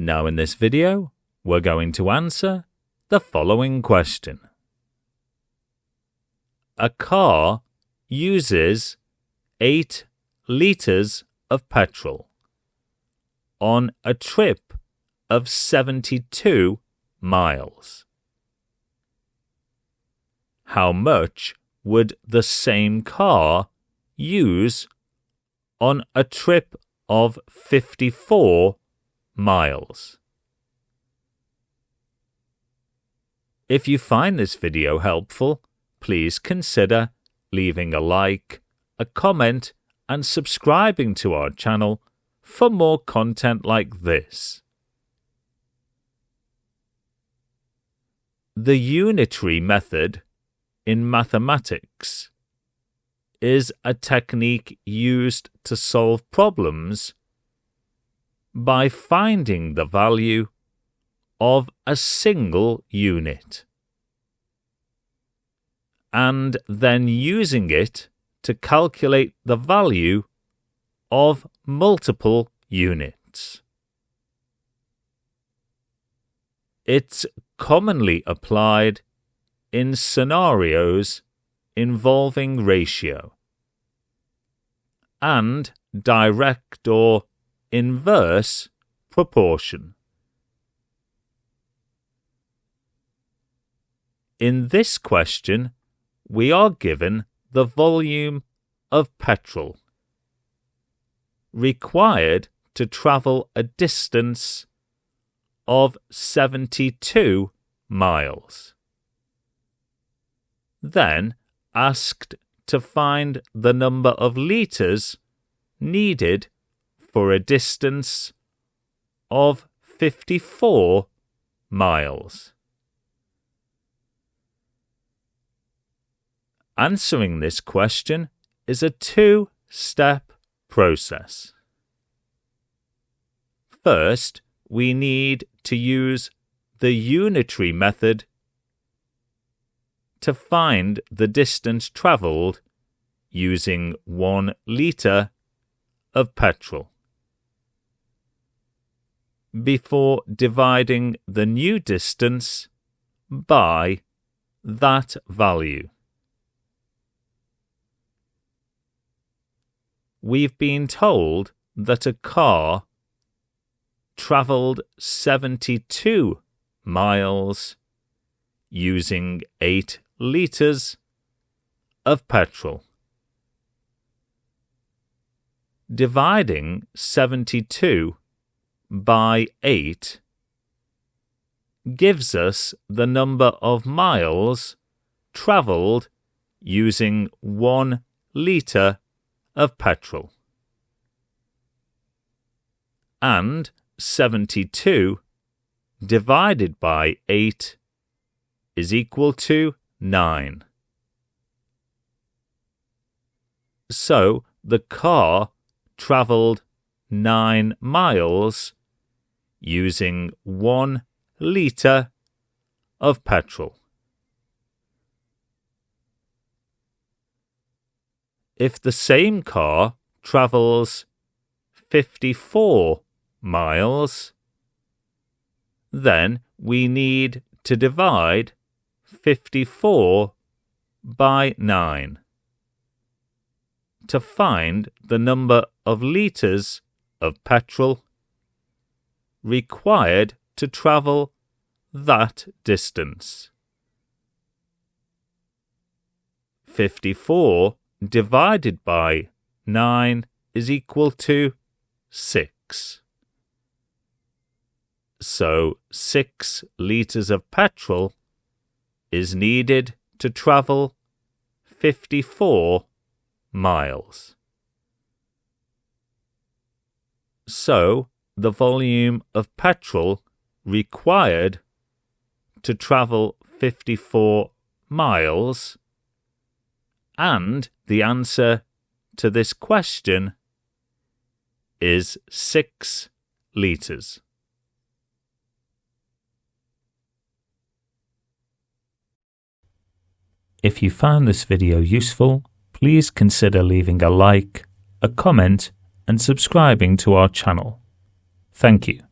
Now in this video, we're going to answer the following question. A car uses 8 litres of petrol on a trip of 72 miles. How much would the same car use on a trip of 54 miles? If you find this video helpful, please consider leaving a like, a comment, and subscribing to our channel for more content like this. The unitary method in mathematics is a technique used to solve problems by finding the value of a single unit and then using it to calculate the value of multiple units. It's commonly applied in scenarios involving ratio and direct or inverse proportion. In this question, we are given the volume of petrol required to travel a distance of 72 miles. Then asked to find the number of litres needed for a distance of 54 miles. Answering this question is a 2-step process. First, we need to use the unitary method to find the distance travelled using 1 litre of petrol before dividing the new distance by that value. We've been told that a car travelled 72 miles using 8 litres of petrol. Dividing 72 by 8 gives us the number of miles travelled using 1 litre of petrol. And 72 divided by 8 is equal to 9. So the car travelled 9 miles using 1 litre of petrol. If the same car travels 54 miles, then we need to divide 54 by 9 to find the number of litres of petrol required to travel that distance. 54 divided by 9 is equal to 6. So 6 litres of petrol is needed to travel 54 miles. So the volume of petrol required to travel 54 miles and the answer to this question is 6 litres. If you found this video useful, please consider leaving a like, a comment, and subscribing to our channel. Thank you.